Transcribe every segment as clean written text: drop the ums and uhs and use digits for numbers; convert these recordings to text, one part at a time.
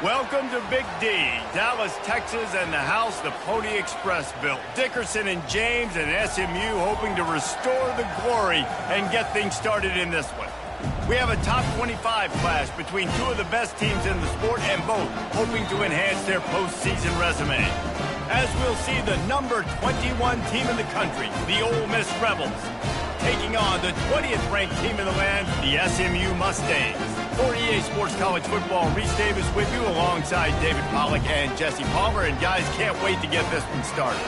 Welcome to Big D, Dallas, Texas, and the house the Pony Express built. Dickerson and James and SMU hoping to restore the glory and get things started in this one. We have a top 25 clash between two of the best teams in the sport and both hoping to enhance their postseason resume. As we'll see the number 21 team in the country, the Ole Miss Rebels, taking on the 20th ranked team in the land, the SMU Mustangs. For EA Sports College Football, Reese Davis with you alongside David Pollack and Jesse Palmer. And guys, can't wait to get this one started.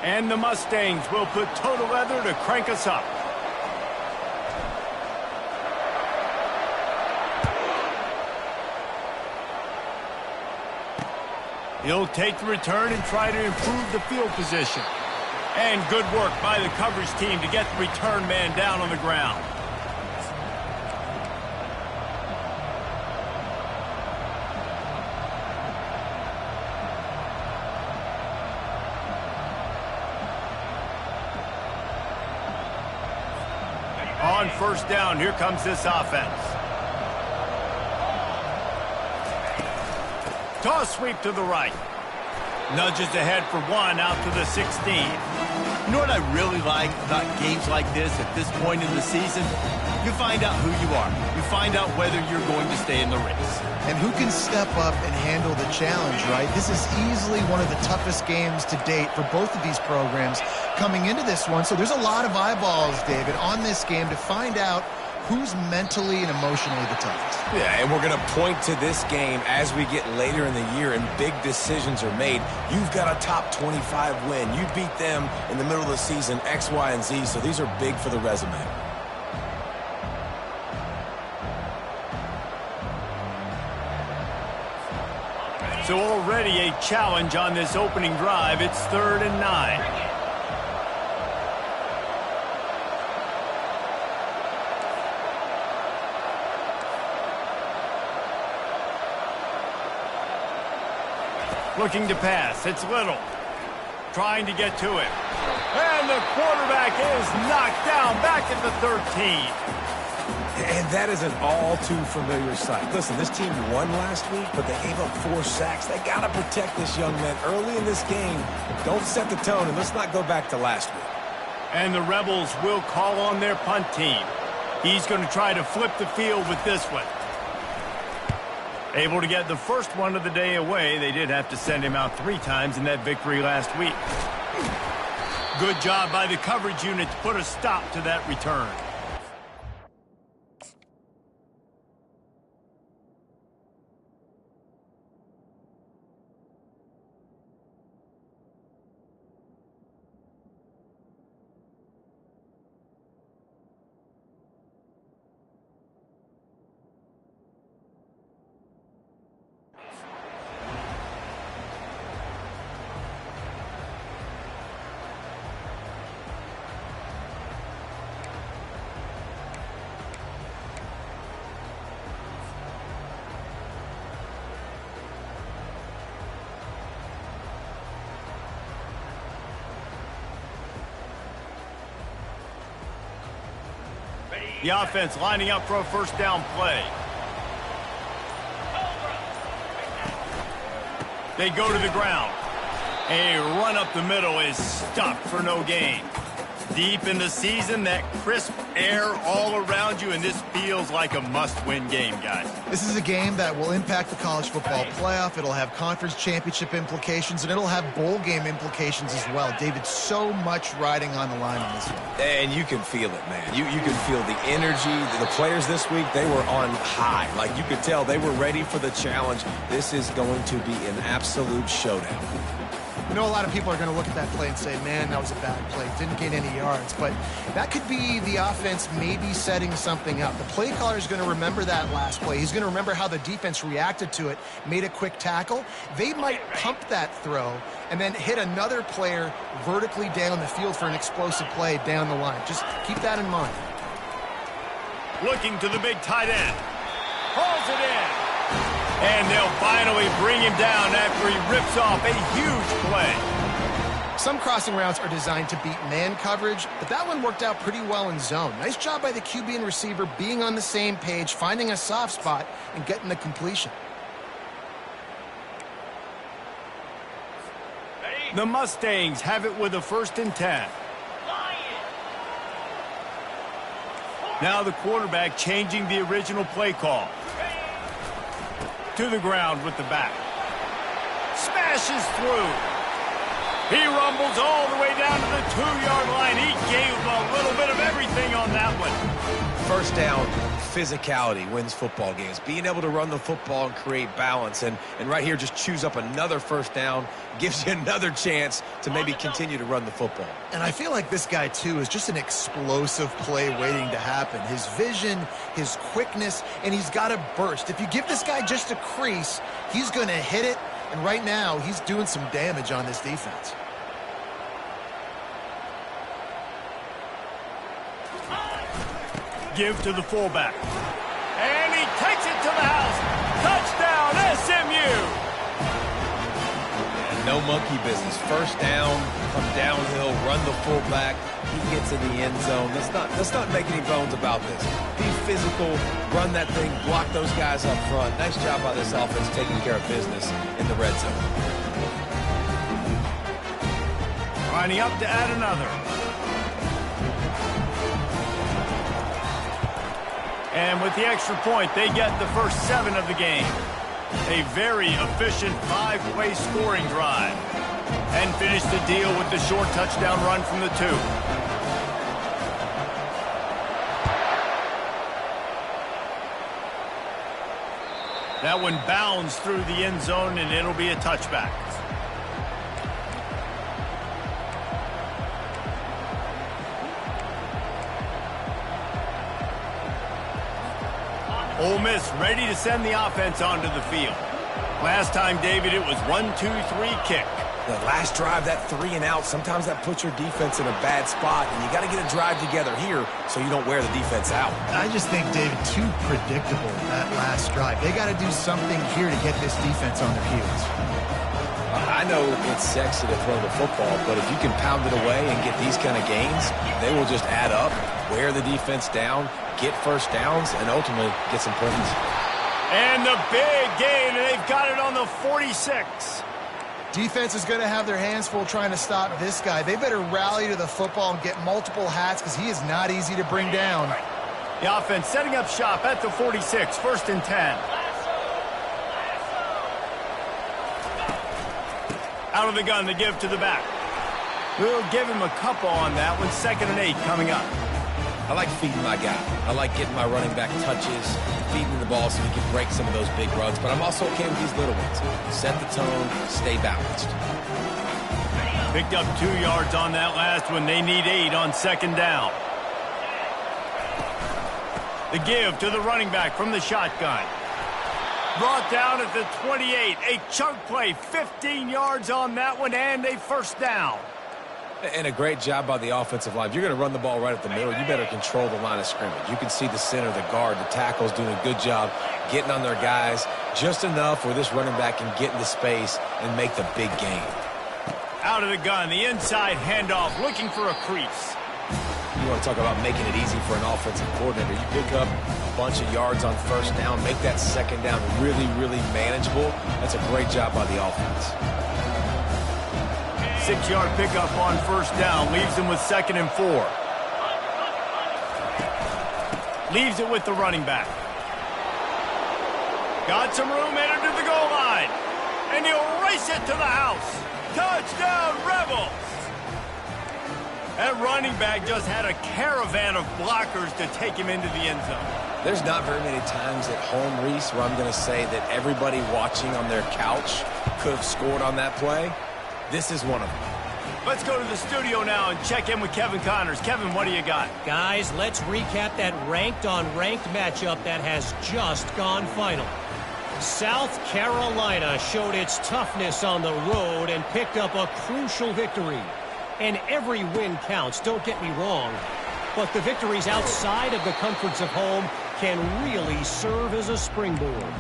And the Mustangs will put total leather to crank us up. He'll take the return and try to improve the field position. And good work by the coverage team to get the return man down on the ground. On first down, here comes this offense. Toss sweep to the right. Nudges ahead for one out to the 16. You know what I really like about games like this at this point in the season? You find out who you are. You find out whether you're going to stay in the race. And who can step up and handle the challenge, right? This is easily one of the toughest games to date for both of these programs coming into this one. So there's a lot of eyeballs, David, on this game to find out who's mentally and emotionally the toughest. Yeah, and we're going to point to this game as we get later in the year and big decisions are made. You've got a top 25 win. You beat them in the middle of the season, X, Y, and Z, so these are big for the resume. So already a challenge on this opening drive. It's 3rd and 9. Looking to pass. It's Little. Trying to get to it. And the quarterback is knocked down back at the 13. And that is an all-too-familiar sight. Listen, this team won last week, but they gave up 4 sacks. They got to protect this young man early in this game. Don't set the tone, and let's not go back to last week. And the Rebels will call on their punt team. He's going to try to flip the field with this one. Able to get the first one of the day away. They did have to send him out 3 times in that victory last week. Good job by the coverage unit to put a stop to that return. The offense lining up for a first down play. They go to the ground. A run up the middle is stopped for no gain. Deep in the season, that crisp air all around you, and this feels like a must-win game, guys. This is a game that will impact the college football playoff. It'll have conference championship implications, and it'll have bowl game implications as well. David, so much riding on the line on this one. And you can feel it, man. You can feel the energy. The players this week, they were on high. Like, you could tell they were ready for the challenge. This is going to be an absolute showdown. You know, a lot of people are going to look at that play and say, man, that was a bad play. Didn't gain any yards. But that could be the offense maybe setting something up. The play caller is going to remember that last play. He's going to remember how the defense reacted to it, made a quick tackle. They might pump that throw and then hit another player vertically down the field for an explosive play down the line. Just keep that in mind. Looking to the big tight end. Hauls it in. And they'll finally bring him down after he rips off a huge play. Some crossing routes are designed to beat man coverage, but that one worked out pretty well in zone. Nice job by the QB and receiver being on the same page, finding a soft spot, and getting the completion. The Mustangs have it with a 1st and 10. Now the quarterback changing the original play call. To the ground with the back. Smashes through. He rumbles all the way down to the 2-yard line. He gave a little bit of everything on that one. 1st down, physicality wins football games. Being able to run the football and create balance. And right here, just choose up another 1st down. Gives you another chance to maybe continue to run the football. And I feel like this guy, too, is just an explosive play waiting to happen. His vision, his quickness, and he's got a burst. If you give this guy just a crease, he's going to hit it. And right now, he's doing some damage on this defense. Give to the fullback. And he takes it to the house. Touchdown, SMU! No monkey business. 1st down, come downhill, run the fullback. He gets in the end zone. Let's not make any bones about this. Be physical, run that thing, block those guys up front. Nice job by this offense taking care of business in the red zone. Lining up to add another. And with the extra point, they get the first 7 of the game. A very efficient 5-play scoring drive. And finish the deal with the short touchdown run from the 2. That one bounds through the end zone, and it'll be a touchback. Ole Miss ready to send the offense onto the field. Last time, David, it was 1-2-3 kick. The last drive, that 3 and out, sometimes that puts your defense in a bad spot, and you got to get a drive together here so you don't wear the defense out. I just think, David, too predictable, that last drive. They got to do something here to get this defense on their heels. I know it's sexy to throw the football, but if you can pound it away and get these kind of gains, they will just add up, wear the defense down, get 1st downs, and ultimately get some points. And the big gain, and they've got it on the 46. Defense is going to have their hands full trying to stop this guy. They better rally to the football and get multiple hats because he is not easy to bring down. The offense setting up shop at the 46, 1st and 10. Out of the gun, the give to the back. We'll give him a couple on that one. 2nd and 8 coming up. I like feeding my guy. I like getting my running back touches, feeding the ball so he can break some of those big runs, but I'm also okay with these little ones. Set the tone, stay balanced. Picked up 2 yards on that last one. They need 8 on 2nd down. The give to the running back from the shotgun. Brought down at the 28. A chunk play, 15 yards on that one, and a 1st down. And a great job by the offensive line. If you're going to run the ball right at the middle, you better control the line of scrimmage. You can see the center, the guard, the tackles doing a good job getting on their guys just enough where this running back can get into space and make the big gain. Out of the gun, the inside handoff, looking for a crease. You want to talk about making it easy for an offensive coordinator. You pick up a bunch of yards on 1st down, make that 2nd down really, really manageable. That's a great job by the offense. 6-yard pickup on 1st down. Leaves him with 2nd and 4. Leaves it with the running back. Got some room, headed to the goal line. And he'll race it to the house. Touchdown, Rebels! That running back just had a caravan of blockers to take him into the end zone. There's not very many times at home, Reese, where I'm going to say that everybody watching on their couch could have scored on that play. This is one of them. Let's go to the studio now and check in with Kevin Connors. Kevin, what do you got? Guys, let's recap that ranked-on-ranked matchup that has just gone final. South Carolina showed its toughness on the road and picked up a crucial victory. And every win counts, don't get me wrong. But the victories outside of the comforts of home can really serve as a springboard.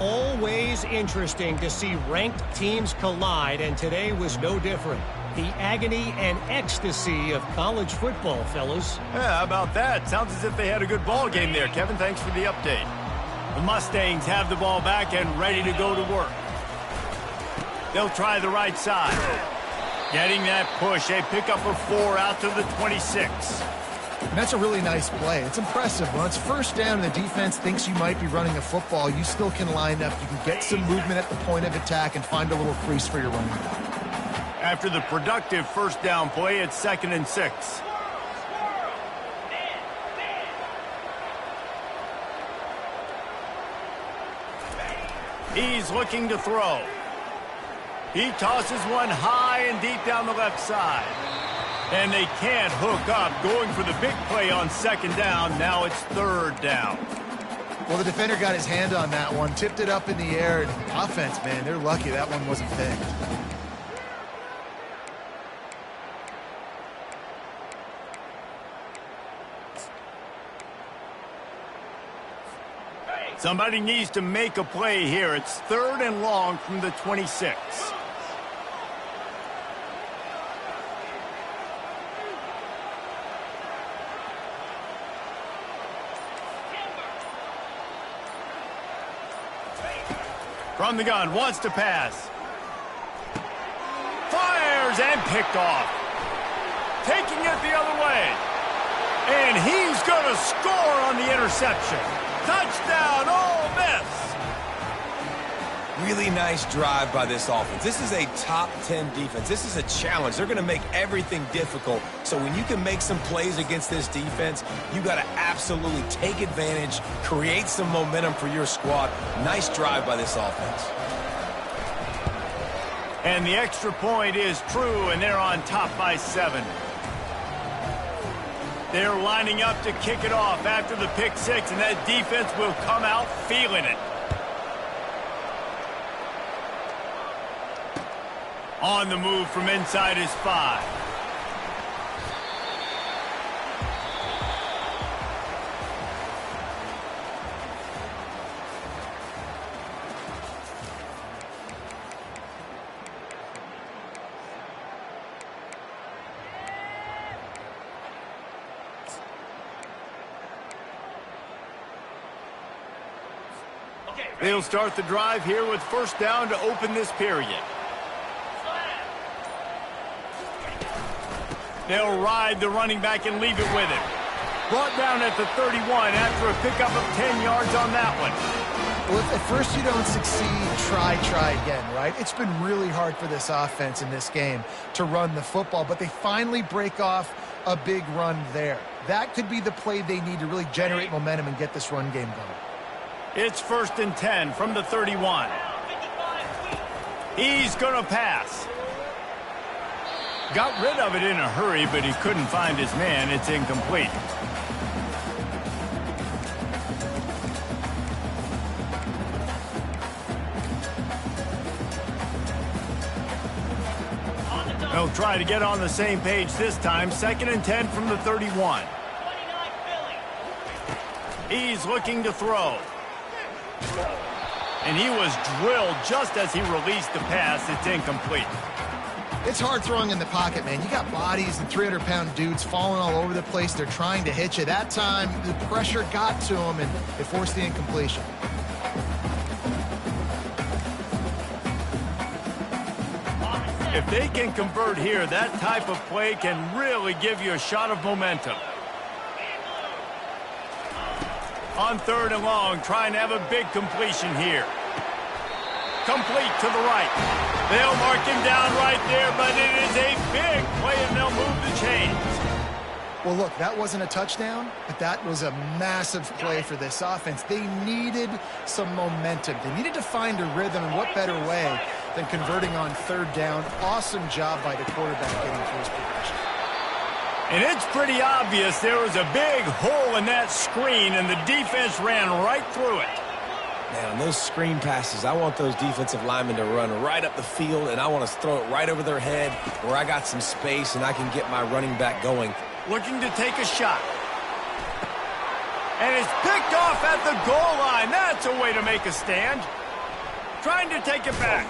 Always interesting to see ranked teams collide, and today was no different. The agony and ecstasy of college football, fellas. Yeah, how about that? Sounds as if they had a good ball game there. Kevin, thanks for the update. The Mustangs have the ball back and ready to go to work. They'll try the right side. Getting that push, a pickup of 4 out to the 26. And that's a really nice play. It's impressive. When it's first down and the defense thinks you might be running a football, you still can line up. You can get some movement at the point of attack and find a little crease for your running back. After the productive first down play, it's 2nd and 6. He's looking to throw. He tosses one high and deep down the left side. And they can't hook up, going for the big play on 2nd down. Now it's 3rd down. Well, the defender got his hand on that one, tipped it up in the air. And offense, man, they're lucky that one wasn't picked. Somebody needs to make a play here. It's 3rd and long from the 26. From the gun, wants to pass. Fires and picked off. Taking it the other way. And he's going to score on the interception. Touchdown, Ole Miss. Really nice drive by this offense. This is a top 10 defense. This is a challenge. They're going to make everything difficult. So when you can make some plays against this defense, you got to absolutely take advantage, create some momentum for your squad. Nice drive by this offense. And the extra point is true, and they're on top by 7. They're lining up to kick it off after the pick 6, and that defense will come out feeling it. On the move from inside his 5. They'll start the drive here with 1st down to open this period. They'll ride the running back and leave it with him. Brought down at the 31 after a pickup of 10 yards on that one. Well, if at first you don't succeed, try again, right? It's been really hard for this offense in this game to run the football, but they finally break off a big run there. That could be the play they need to really generate momentum and get this run game going. It's 1st and 10 from the 31. He's going to pass. Got rid of it in a hurry, but he couldn't find his man. It's incomplete. They'll try to get on the same page this time. 2nd and 10 from the 31. He's looking to throw. And he was drilled just as he released the pass. It's incomplete. It's hard throwing in the pocket, man. You got bodies and 300-pound dudes falling all over the place. They're trying to hit you. That time, the pressure got to him, and it forced the incompletion. If they can convert here, that type of play can really give you a shot of momentum. On 3rd and long, trying to have a big completion here. Complete to the right. They'll mark him down right there, but it is a big play, and they'll move the chains. Well, look, that wasn't a touchdown, but that was a massive play for this offense. They needed some momentum. They needed to find a rhythm, and what better way than converting on 3rd down. Awesome job by the quarterback getting to his progression. And it's pretty obvious there was a big hole in that screen, and the defense ran right through it. Man, on those screen passes, I want those defensive linemen to run right up the field, and I want to throw it right over their head where I got some space and I can get my running back going. Looking to take a shot. And it's picked off at the goal line. That's a way to make a stand. trying to take it back.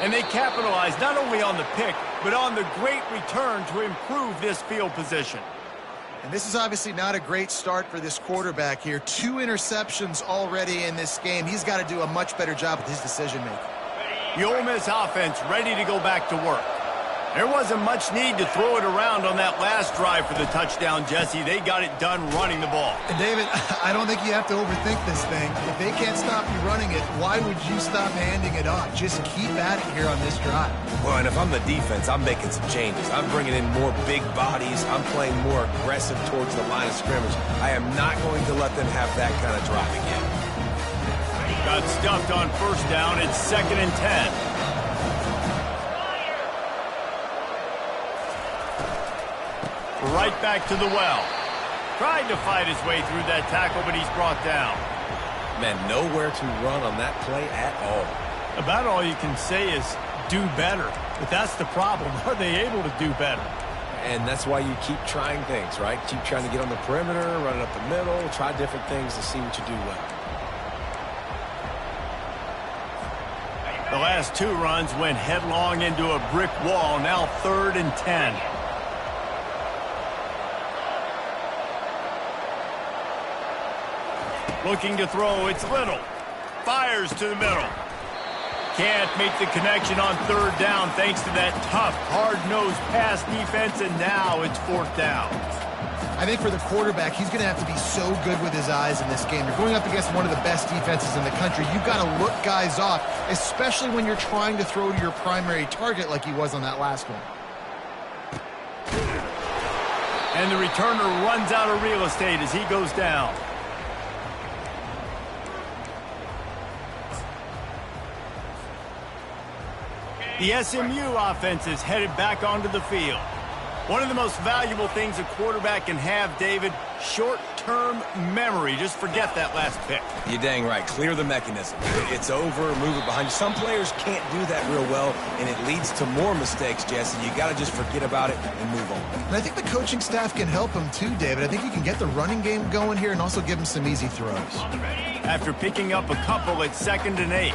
And they capitalize not only on the pick, but on the great return to improve this field position. And this is obviously not a great start for this quarterback here. 2 interceptions already in this game. He's got to do a much better job with his decision-making. The Ole Miss offense ready to go back to work. There wasn't much need to throw it around on that last drive for the touchdown, Jesse. They got it done running the ball. And David, I don't think you have to overthink this thing. If they can't stop you running it, why would you stop handing it off? Just keep at it here on this drive. Well, and if I'm the defense, I'm making some changes. I'm bringing in more big bodies. I'm playing more aggressive towards the line of scrimmage. I am not going to let them have that kind of drive again. Got stuffed on first down. It's 2nd and 10. Right back to the well. Tried to fight his way through that tackle, but he's brought down. Man, nowhere to run on that play at all. About all you can say is do better. But that's the problem. Are they able to do better? And that's why you keep trying things, right? Keep trying to get on the perimeter, run it up the middle, try different things to see what you do well. The last 2 runs went headlong into a brick wall. Now 3rd and 10. Looking to throw, it's Little. Fires to the middle. Can't make the connection on 3rd down thanks to that tough, hard-nosed pass defense, and now it's 4th down. I think for the quarterback, he's going to have to be so good with his eyes in this game. You're going up against one of the best defenses in the country. You've got to look guys off, especially when you're trying to throw to your primary target like he was on that last one. And the returner runs out of real estate as he goes down. The SMU offense is headed back onto the field. One of the most valuable things a quarterback can have, David, short-term memory. Just forget that last pick. You're dang right. Clear the mechanism. It's over, move it behind you. Some players can't do that real well, and it leads to more mistakes, Jesse. You got to just forget about it and move on. And I think the coaching staff can help him too, David. I think he can get the running game going here and also give him some easy throws. After picking up a couple at 2nd and 8.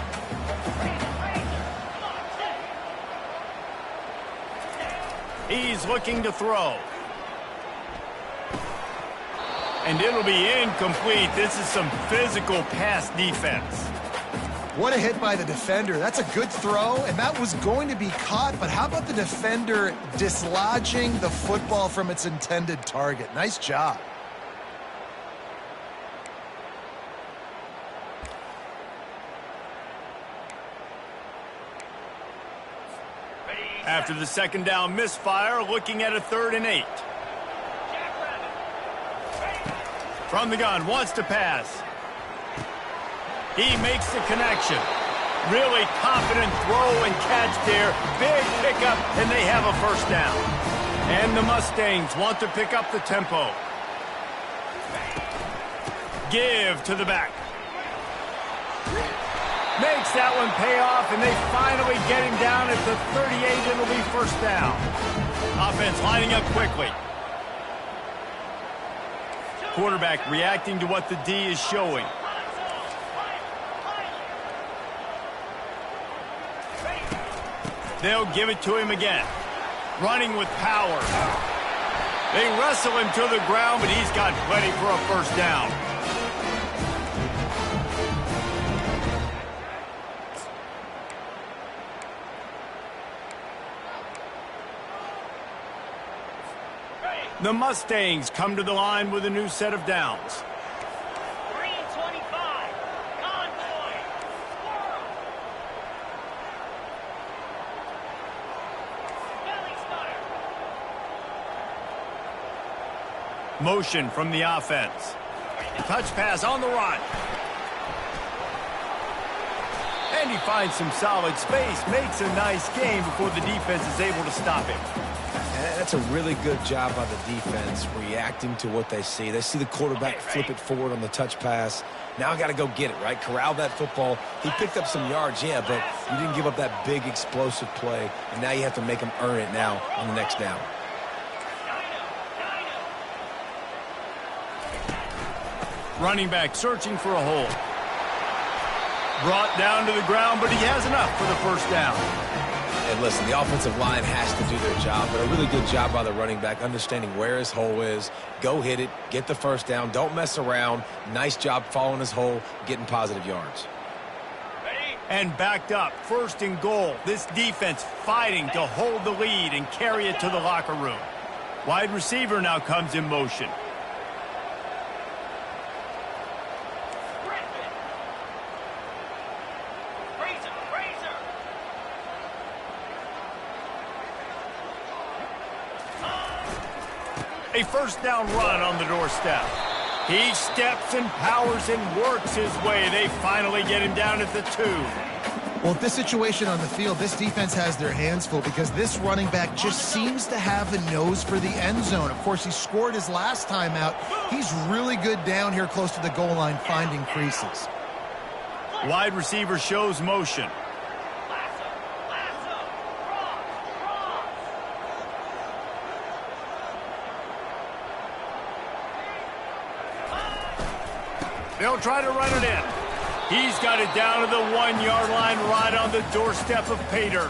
He's looking to throw. And it'll be incomplete. This is some physical pass defense. What a hit by the defender. That's a good throw, and that was going to be caught, but how about the defender dislodging the football from its intended target? Nice job. After the 2nd down misfire, looking at a 3rd and 8. From the gun, wants to pass. He makes the connection. Really confident throw and catch there. Big pickup, and they have a 1st down. And the Mustangs want to pick up the tempo. Give to the back. Makes that one pay off, and they finally get him down at the 38. It'll be 1st down. Offense lining up quickly. Quarterback reacting to what the D is showing. They'll give it to him again. Running with power. They wrestle him to the ground, but he's got plenty for a 1st down. The Mustangs come to the line with a new set of downs. 3:25. Convoy. Motion from the offense. Touch pass on the run. And he finds some solid space, makes a nice game before the defense is able to stop him. That's a really good job by the defense, reacting to what they see. They see the quarterback flip it forward on the touch pass. Now I got to go get it, right? Corral that football. He picked up some yards, yeah, but you didn't give up that big explosive play, and now you have to make him earn it now on the next down. Running back searching for a hole. Brought down to the ground, but he has enough for the first down. And listen, the offensive line has to do their job, but a really good job by the running back, understanding where his hole is. Go hit it, get the first down, don't mess around. Nice job following his hole, getting positive yards. And backed up, 1st and goal. This defense fighting to hold the lead and carry it to the locker room. Wide receiver now comes in motion. A first down run on the doorstep. He steps and powers and works his way. They finally get him down at the 2. Well, this situation on the field, this defense has their hands full because this running back just seems to have a nose for the end zone. Of course, he scored his last time out. He's really good down here close to the goal line finding creases. Wide receiver shows motion. They'll try to run it in. He's got it down to the 1-yard line right on the doorstep of Pater.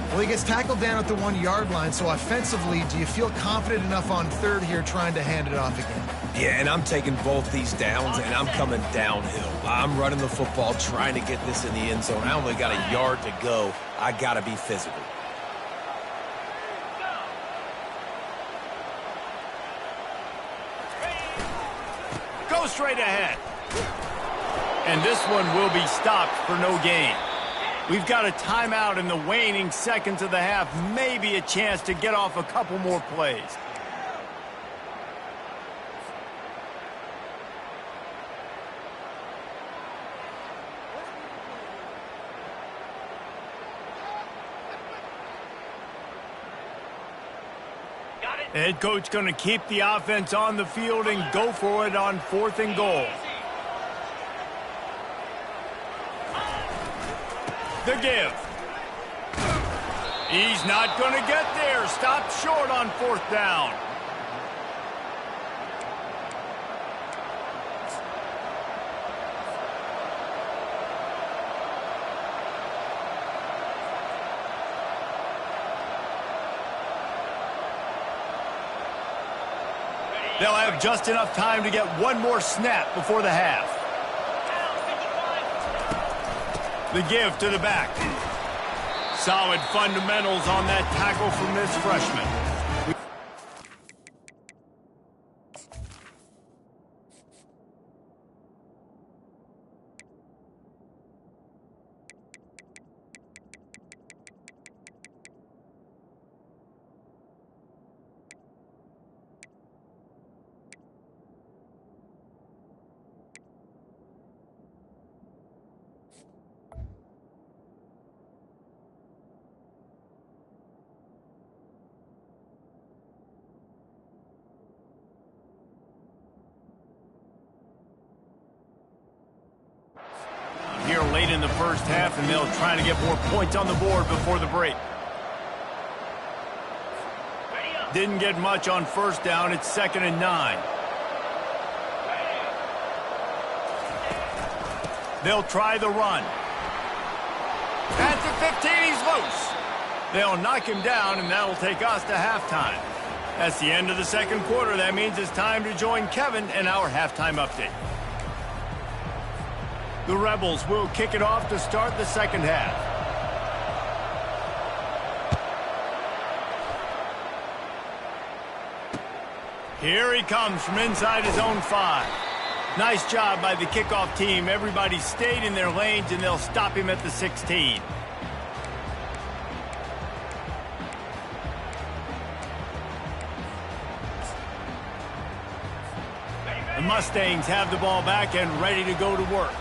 Well, he gets tackled down at the 1-yard line, so offensively, do you feel confident enough on 3rd here trying to hand it off again? Yeah, and I'm taking both these downs, and I'm coming downhill. I'm running the football, trying to get this in the end zone. I only got a yard to go. I got to be physical. Go straight ahead. And this one will be stopped for no gain. We've got a timeout in the waning seconds of the half. Maybe a chance to get off a couple more plays. Head coach going to keep the offense on the field and go for it on 4th and goal. The give. He's not going to get there. Stopped short on 4th down. They'll have just enough time to get one more snap before the half. The give to the back. Solid fundamentals on that tackle from this freshman. Here late in the first half, and they'll try to get more points on the board before the break. Didn't get much on 1st down. It's 2nd and 9. They'll try the run. At the 15, he's loose. They'll knock him down, and that'll take us to halftime. That's the end of the 2nd quarter. That means it's time to join Kevin in our halftime update. The Rebels will kick it off to start the 2nd half. Here he comes from inside his own 5. Nice job by the kickoff team. Everybody stayed in their lanes, and they'll stop him at the 16. The Mustangs have the ball back and ready to go to work.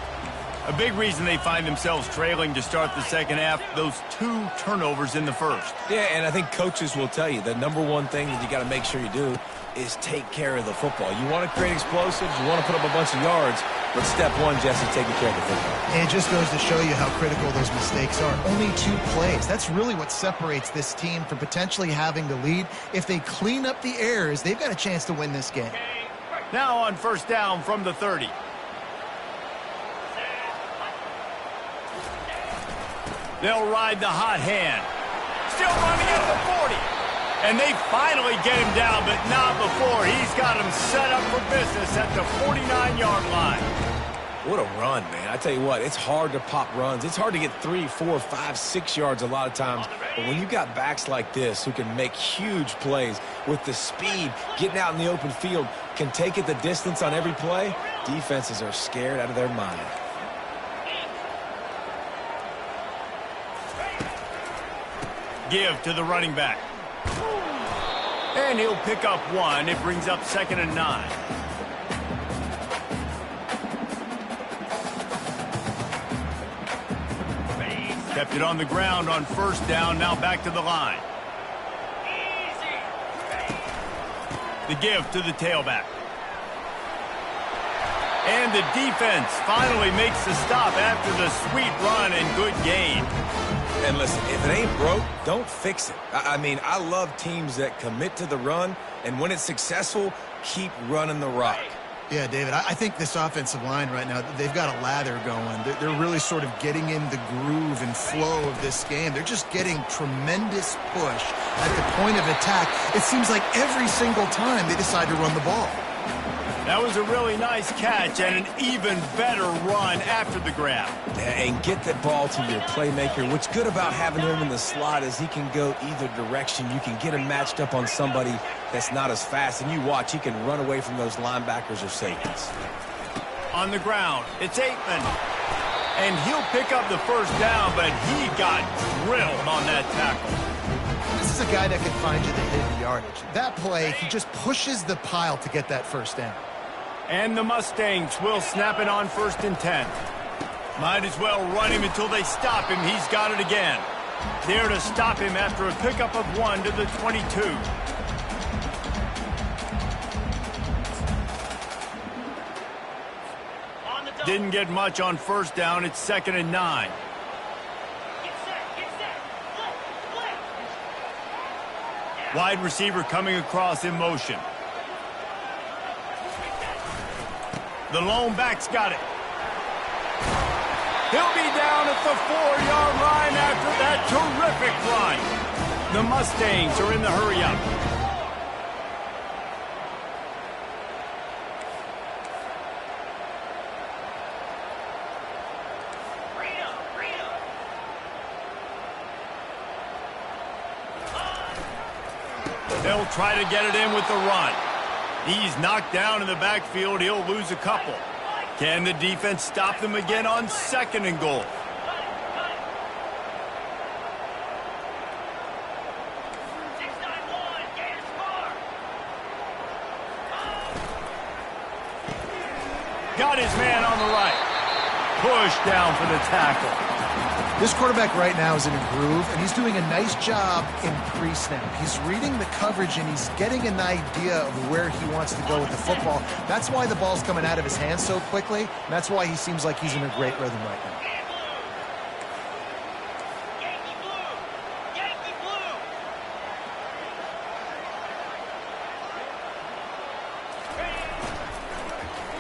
A big reason they find themselves trailing to start the 2nd half, those 2 turnovers in the 1st. Yeah, and I think coaches will tell you the #1 thing that you got to make sure you do is take care of the football. You want to create explosives, you want to put up a bunch of yards, but step 1, Jesse, taking care of the football. And it just goes to show you how critical those mistakes are. Only 2 plays. That's really what separates this team from potentially having the lead. If they clean up the errors, they've got a chance to win this game. Now on 1st down from the 30. They'll ride the hot hand. Still running out of the 40. And they finally get him down, but not before he's got him set up for business at the 49-yard line. What a run, man. I tell you what, it's hard to pop runs. It's hard to get 3, 4, 5, 6 yards a lot of times. But when you got backs like this who can make huge plays with the speed, getting out in the open field, can take it the distance on every play, defenses are scared out of their mind. Give to the running back. And he'll pick up 1. It brings up 2nd and 9. Kept it on the ground on 1st down. Now back to the line. The give to the tailback. And the defense finally makes the stop after the sweet run and good gain. And listen, if it ain't broke, don't fix it. I mean, I love teams that commit to the run, and when it's successful, keep running the rock. Yeah, David, I think this offensive line right now, they've got a lather going. They're really sort of getting in the groove and flow of this game. They're just getting tremendous push at the point of attack. It seems like every single time they decide to run the ball. That was a really nice catch and an even better run after the grab. And get that ball to your playmaker. What's good about having him in the slot is he can go either direction. You can get him matched up on somebody that's not as fast. And you watch, he can run away from those linebackers or safeties. On the ground, it's Aitman. And he'll pick up the 1st down, but he got drilled on that tackle. This is a guy that can find you the hidden yardage. That play, he just pushes the pile to get that 1st down. And the Mustangs will snap it on 1st and 10. Might as well run him until they stop him. He's got it again. There to stop him after a pickup of 1 to the 22. Didn't get much on 1st down. It's 2nd and 9. Wide receiver coming across in motion. The lone back's got it. He'll be down at the 4-yard line after that terrific run. The Mustangs are in the hurry-up. They'll try to get it in with the run. He's knocked down in the backfield. He'll lose a couple. Can the defense stop them again on 2nd and goal? Got his man on the right. Push down for the tackle. This quarterback right now is in a groove, and he's doing a nice job in pre-snap. He's reading the coverage, and he's getting an idea of where he wants to go with the football. That's why the ball's coming out of his hands so quickly, and that's why he seems like he's in a great rhythm right now.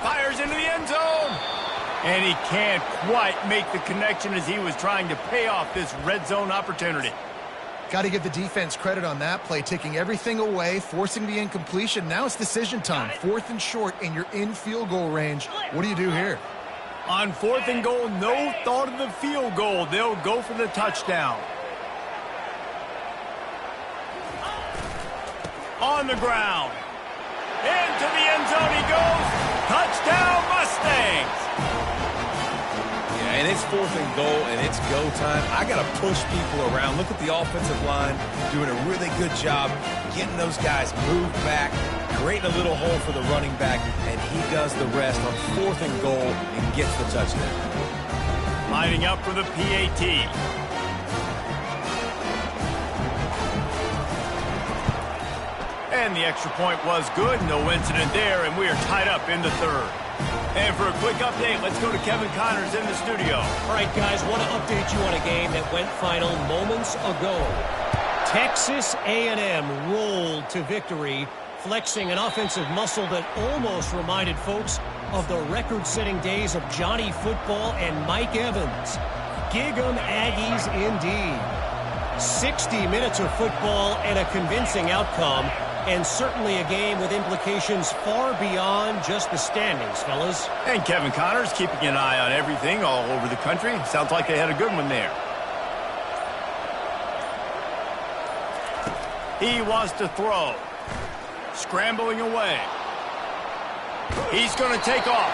Fires into the end zone. And he can't quite make the connection as he was trying to pay off this red zone opportunity. Got to give the defense credit on that play, taking everything away, forcing the incompletion. Now it's decision time. 4th and short, and you're in field goal range. What do you do here? On 4th and goal, no thought of the field goal. They'll go for the touchdown. On the ground. Into the end zone he goes. Touchdown, Mustangs. And it's 4th and goal, and it's go time. I got to push people around. Look at the offensive line doing a really good job getting those guys moved back, creating a little hole for the running back, and he does the rest on 4th and goal and gets the touchdown. Lining up for the PAT. And the extra point was good. No incident there, and we are tied up in the 3rd. And for a quick update, let's go to Kevin Connors in the studio. All right, guys, want to update you on a game that went final moments ago. Texas A&M rolled to victory, flexing an offensive muscle that almost reminded folks of the record-setting days of Johnny Football and Mike Evans. Gig 'em Aggies indeed. 60 minutes of football and a convincing outcome, and certainly a game with implications far beyond just the standings, fellas. And Kevin Connors keeping an eye on everything all over the country. Sounds like they had a good one there. He wants to throw. Scrambling away. He's going to take off.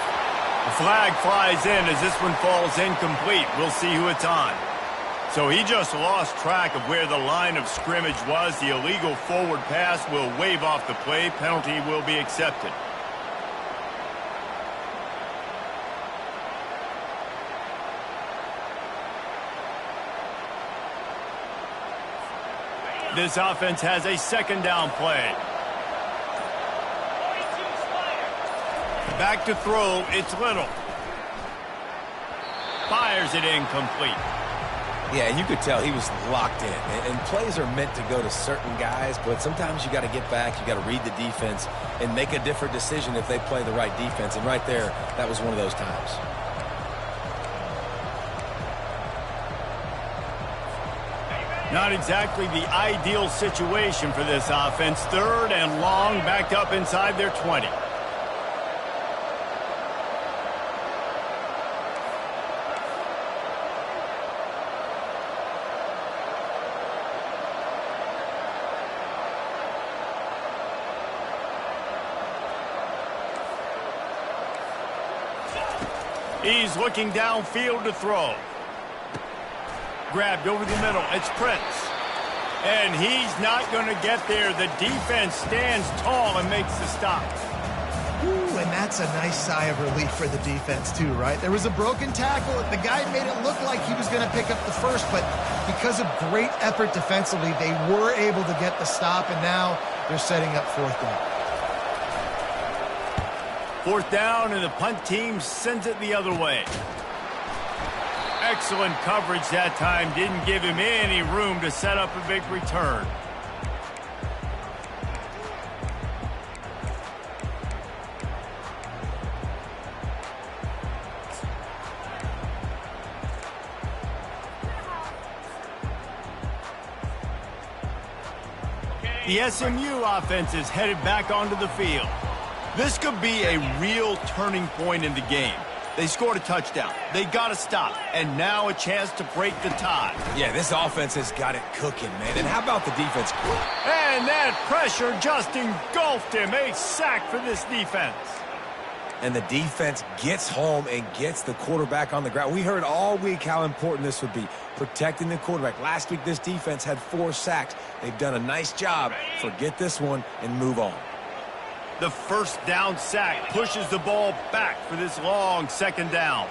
The flag flies in as this one falls incomplete. We'll see who it's on. So he just lost track of where the line of scrimmage was. The illegal forward pass will wave off the play. Penalty will be accepted. This offense has a second down play. Back to throw, it's Little. Fires it incomplete. Yeah, you could tell he was locked in. And plays are meant to go to certain guys, but sometimes you got to get back, you got to read the defense, and make a different decision if they play the right defense. And right there, that was one of those times. Not exactly the ideal situation for this offense. Third and long, backed up inside their 20. He's looking downfield to throw. Grabbed over the middle. It's Prince. And he's not going to get there. The defense stands tall and makes the stop. Ooh, and that's a nice sigh of relief for the defense, too, right? There was a broken tackle. The guy made it look like he was going to pick up the first, but because of great effort defensively, they were able to get the stop, and now they're setting up fourth down. Fourth down, and the punt team sends it the other way. Excellent coverage that time. Didn't give him any room to set up a big return. The SMU offense is headed back onto the field. This could be a real turning point in the game. They scored a touchdown. They got to stop. And now a chance to break the tie. Yeah, this offense has got it cooking, man. And how about the defense? And that pressure just engulfed him. A sack for this defense. And the defense gets home and gets the quarterback on the ground. We heard all week how important this would be, protecting the quarterback. Last week, this defense had 4 sacks. They've done a nice job. Forget this one and move on. The first down sack pushes the ball back for this long second down.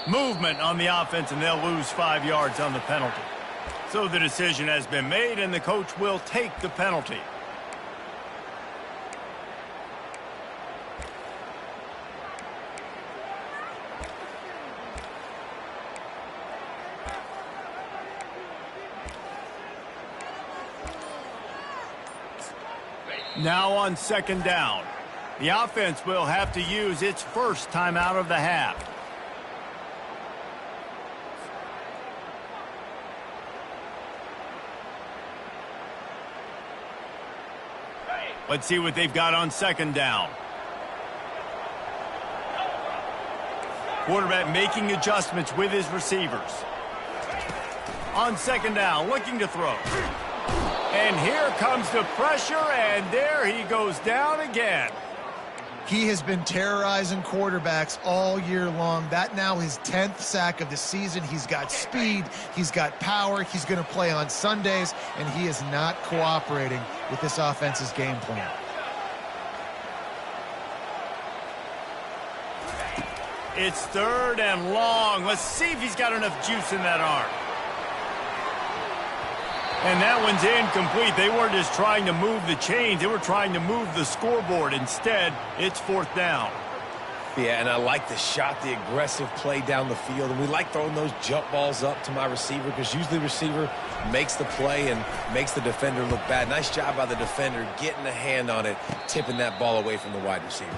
Movement on the offense, and they'll lose 5 yards on the penalty. So the decision has been made, and the coach will take the penalty. Now on second down. The offense will have to use its first timeout of the half. Let's see what they've got on second down. Quarterback making adjustments with his receivers. On second down, looking to throw. And here comes the pressure, and there he goes down again. He has been terrorizing quarterbacks all year long. That now his 10th sack of the season. He's got speed. He's got power. He's going to play on Sundays, and he is not cooperating with this offense's game plan. It's third and long. Let's see if he's got enough juice in that arm. And that one's incomplete. They weren't just trying to move the chains. They were trying to move the scoreboard. Instead, it's fourth down. Yeah, and I like the shot, the aggressive play down the field. And we like throwing those jump balls up to my receiver because usually the receiver makes the play and makes the defender look bad. Nice job by the defender getting a hand on it, tipping that ball away from the wide receiver.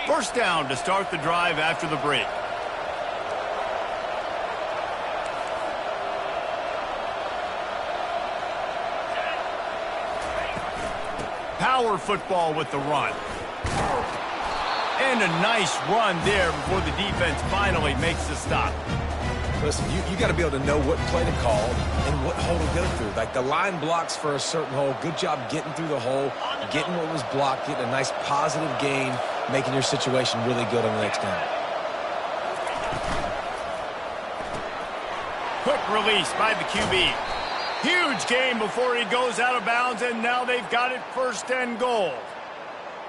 First down to start the drive after the break. Power football with the run. And a nice run there before the defense finally makes the stop. Listen, you got to be able to know what play to call and what hole to go through. Like the line blocks for a certain hole. Good job getting through the hole, getting what was blocked, getting a nice positive gain, making your situation really good on the next down. Quick release by the QB. Huge gain before he goes out of bounds, and now they've got it first and goal.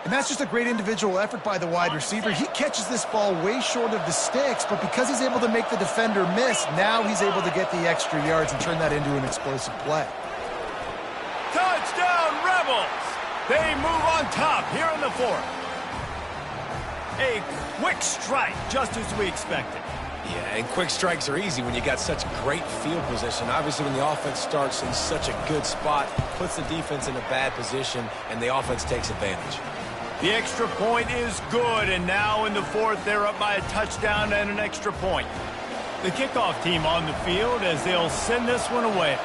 And that's just a great individual effort by the wide receiver. He catches this ball way short of the sticks, but because he's able to make the defender miss, now he's able to get the extra yards and turn that into an explosive play. Touchdown, Rebels! They move on top here in the fourth. A quick strike, just as we expected. Yeah, and quick strikes are easy when you got such great field position. Obviously, when the offense starts in such a good spot, puts the defense in a bad position, and the offense takes advantage. The extra point is good, and now in the fourth, they're up by a touchdown and an extra point. The kickoff team on the field as they'll send this one away.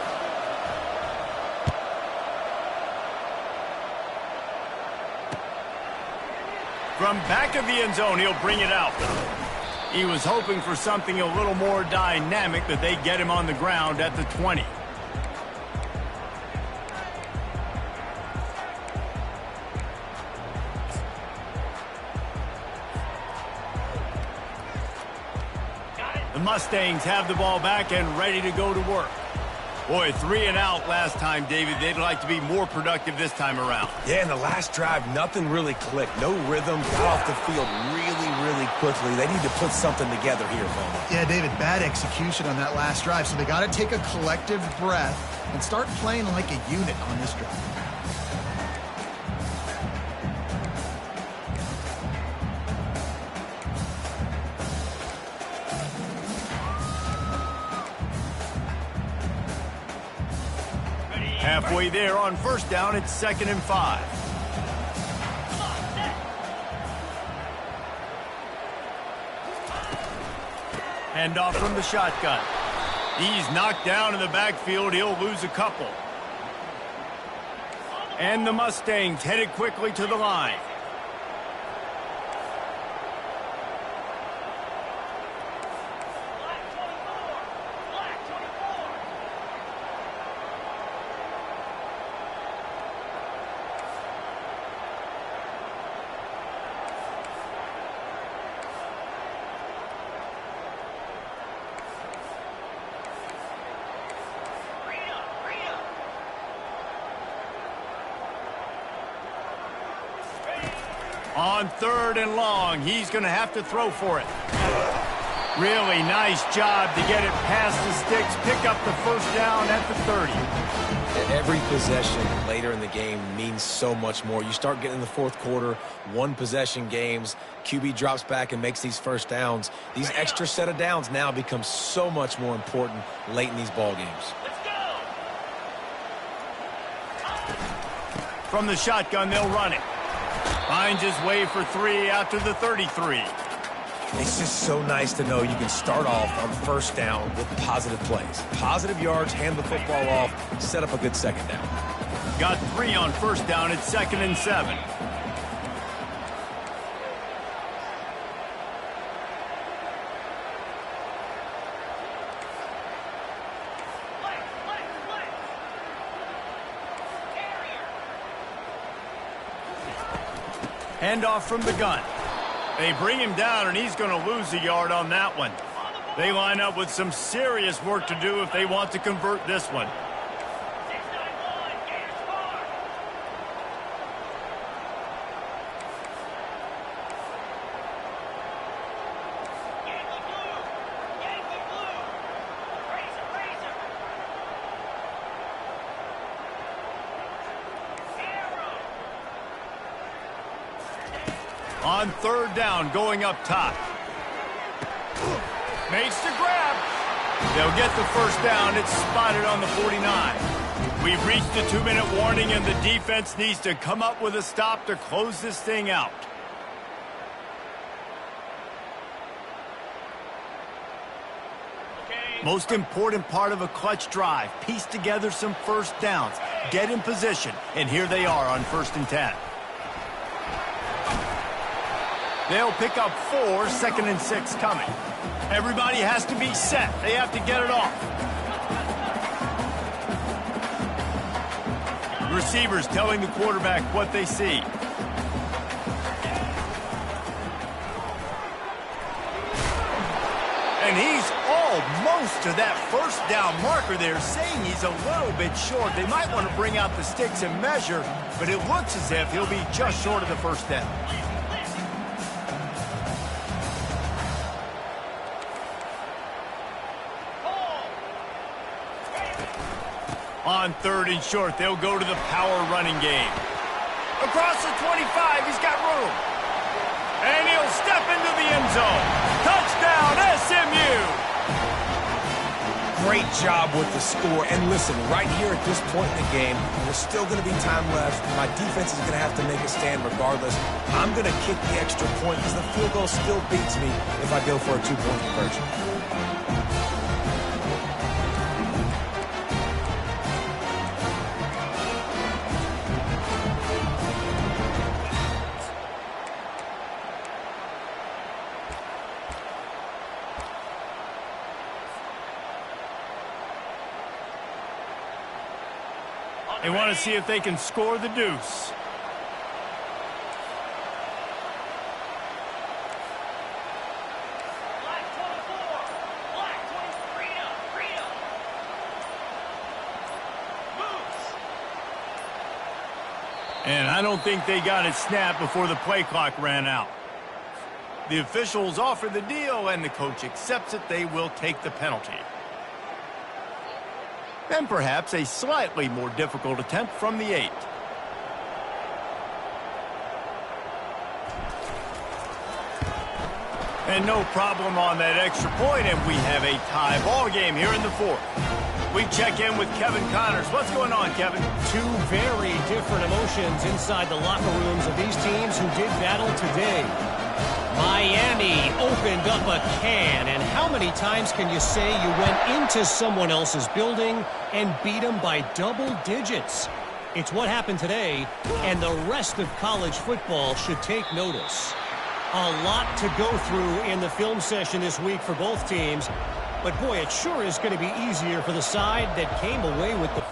From back of the end zone, he'll bring it out. He was hoping for something a little more dynamic, but they get him on the ground at the 20. The Mustangs have the ball back and ready to go to work. Boy, 3 and out last time, David. They'd like to be more productive this time around. Yeah, in the last drive, nothing really clicked. No rhythm, got off the field really quickly. They need to put something together here, Bowman. Yeah, David, bad execution on that last drive, so they got to take a collective breath and start playing like a unit on this drive. Halfway there on first down, it's 2nd and 5. Handoff from the shotgun. He's knocked down in the backfield. He'll lose a couple. And the Mustangs headed quickly to the line. On 3rd and long, he's going to have to throw for it. Really nice job to get it past the sticks, pick up the first down at the 30. Every possession later in the game means so much more. You start getting in the fourth quarter, one possession games, QB drops back and makes these first downs. These extra set of downs now become so much more important late in these ball games. From the shotgun, they'll run it. Finds his way for 3 out to the 33. It's just so nice to know you can start off on first down with positive plays. Positive yards, hand the football off, set up a good second down. Got 3 on first down at 2nd and 7. Handoff from the gun. They bring him down, and he's going to lose a yard on that one. They line up with some serious work to do if they want to convert this one. On third down, going up top. Makes the grab. They'll get the first down. It's spotted on the 49. We've reached the 2-minute warning, and the defense needs to come up with a stop to close this thing out. Most important part of a clutch drive, piece together some first downs, get in position, and here they are on 1st and 10. They'll pick up 4, 2nd and 6 coming. Everybody has to be set. They have to get it off. Receivers telling the quarterback what they see. And he's almost to that first down marker there, saying he's a little bit short. They might want to bring out the sticks and measure, but it looks as if he'll be just short of the first down. On 3rd and short, they'll go to the power running game. Across the 25, he's got room. And he'll step into the end zone. Touchdown, SMU! Great job with the score. And listen, right here at this point in the game, there's still going to be time left. My defense is going to have to make a stand regardless. I'm going to kick the extra point because the field goal still beats me if I go for a 2-point conversion. They want to see if they can score the deuce. And I don't think they got it snapped before the play clock ran out. The officials offer the deal, and the coach accepts it. They will take the penalty. And perhaps a slightly more difficult attempt from the 8. And no problem on that extra point, and we have a tie ball game here in the 4th. We check in with Kevin Connors. What's going on, Kevin? 2 very different emotions inside the locker rooms of these teams who did battle today. Miami opened up a can, and how many times can you say you went into someone else's building and beat them by double digits? It's what happened today, and the rest of college football should take notice. A lot to go through in the film session this week for both teams, but boy, it sure is going to be easier for the side that came away with the...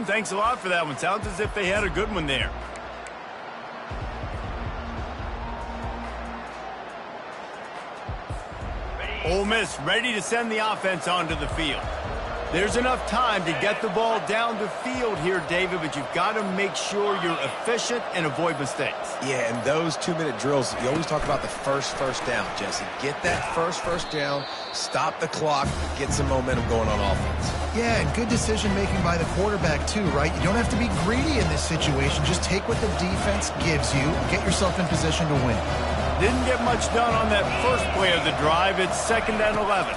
Kevin, thanks a lot for that one. Sounds as if they had a good one there. Ole Miss ready to send the offense onto the field. There's enough time to get the ball down the field here, David, but you've got to make sure you're efficient and avoid mistakes. Yeah, and those 2-minute drills, you always talk about the first down, Jesse. Get that first down, stop the clock, get some momentum going on offense. Yeah, and good decision-making by the quarterback, too, right? You don't have to be greedy in this situation. Just take what the defense gives you, get yourself in position to win. Didn't get much done on that first play of the drive. It's 2nd and 11.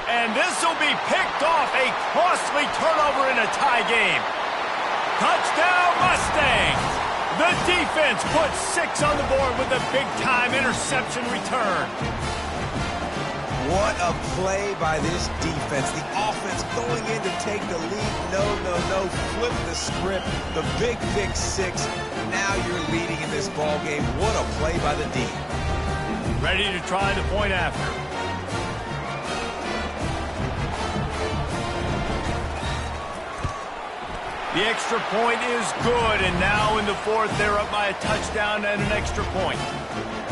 And this will be picked off. A costly turnover in a tie game. Touchdown, Mustangs! The defense puts 6 on the board with a big-time interception return. What a play by this defense. The offense going in to take the lead. No. Flip the script. The big pick 6. Now you're leading in this ball game. What a play by the D. Ready to try the point after. The extra point is good, and now in the 4th, they're up by a touchdown and an extra point.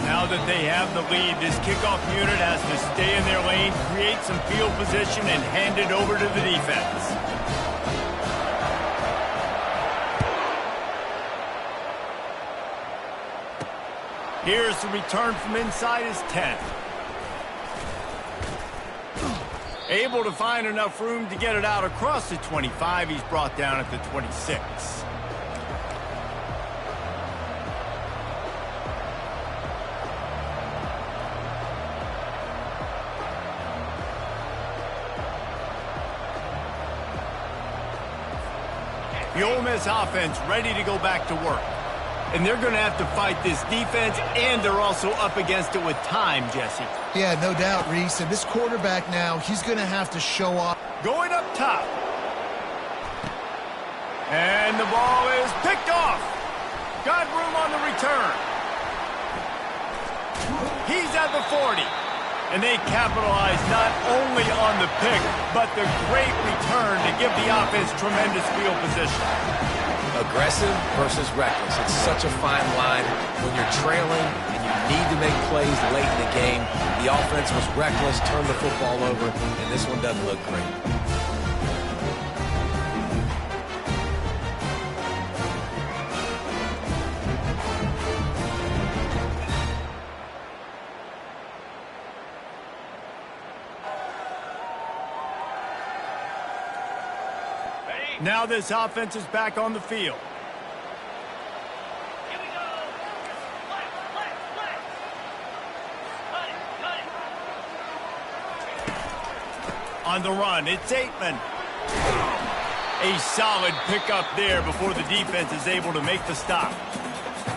Now that they have the lead, this kickoff unit has to stay in their lane, create some field position, and hand it over to the defense. Here's the return from inside his 10. Able to find enough room to get it out across the 25. He's brought down at the 26. The Ole Miss offense ready to go back to work. And they're going to have to fight this defense, and they're also up against it with time, Jesse. Yeah, no doubt, Reese. And this quarterback now, he's going to have to show off. Going up top. And the ball is picked off. Got room on the return. He's at the 40. And they capitalize not only on the pick, but the great return to give the offense tremendous field position. Aggressive versus reckless. It's such a fine line when you're trailing and you need to make plays late in the game. The offense was reckless, turned the football over, and this one doesn't look great. Now this offense is back on the field. Here we go. Flex. Cut it. On the run, it's Aitman. A solid pickup there before the defense is able to make the stop.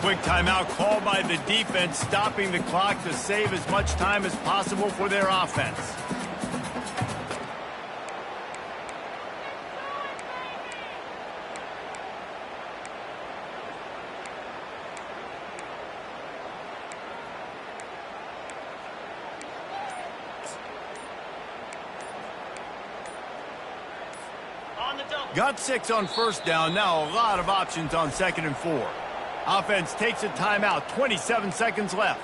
Quick timeout called by the defense, stopping the clock to save as much time as possible for their offense. Got 6 on first down. Now a lot of options on 2nd and 4. Offense takes a timeout. 27 seconds left.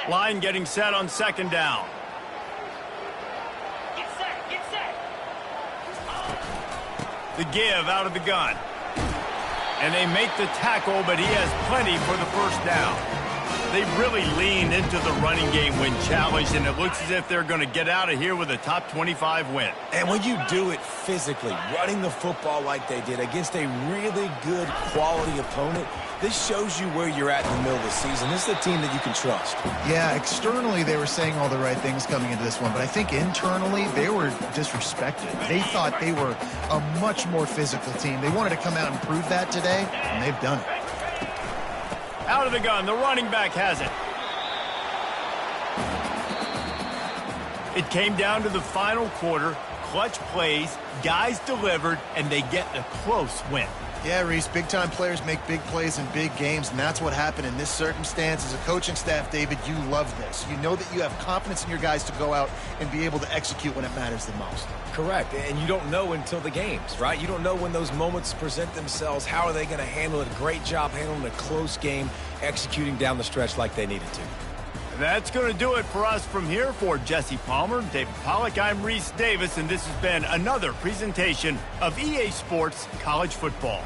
Line getting set on 2nd down. Get set. The give out of the gun. And they make the tackle, but he has plenty for the first down. They really leaned into the running game when challenged, and it looks as if they're going to get out of here with a top 25 win. And when you do it physically, running the football like they did against a really good quality opponent, this shows you where you're at in the middle of the season. This is a team that you can trust. Yeah, externally they were saying all the right things coming into this one, but I think internally they were disrespected. They thought they were a much more physical team. They wanted to come out and prove that today, and they've done it. Out of the gun, the running back has it. It came down to the final quarter. Clutch plays, guys delivered, and they get a close win. Yeah, Reese, big-time players make big plays in big games, and that's what happened in this circumstance. As a coaching staff, David, you love this. You know that you have confidence in your guys to go out and be able to execute when it matters the most. Correct, and you don't know until the games, right? You don't know when those moments present themselves. How are they going to handle it? Great job handling a close game, executing down the stretch like they needed to. That's going to do it for us from here. For Jesse Palmer, David Pollack, I'm Reese Davis, and this has been another presentation of EA Sports College Football.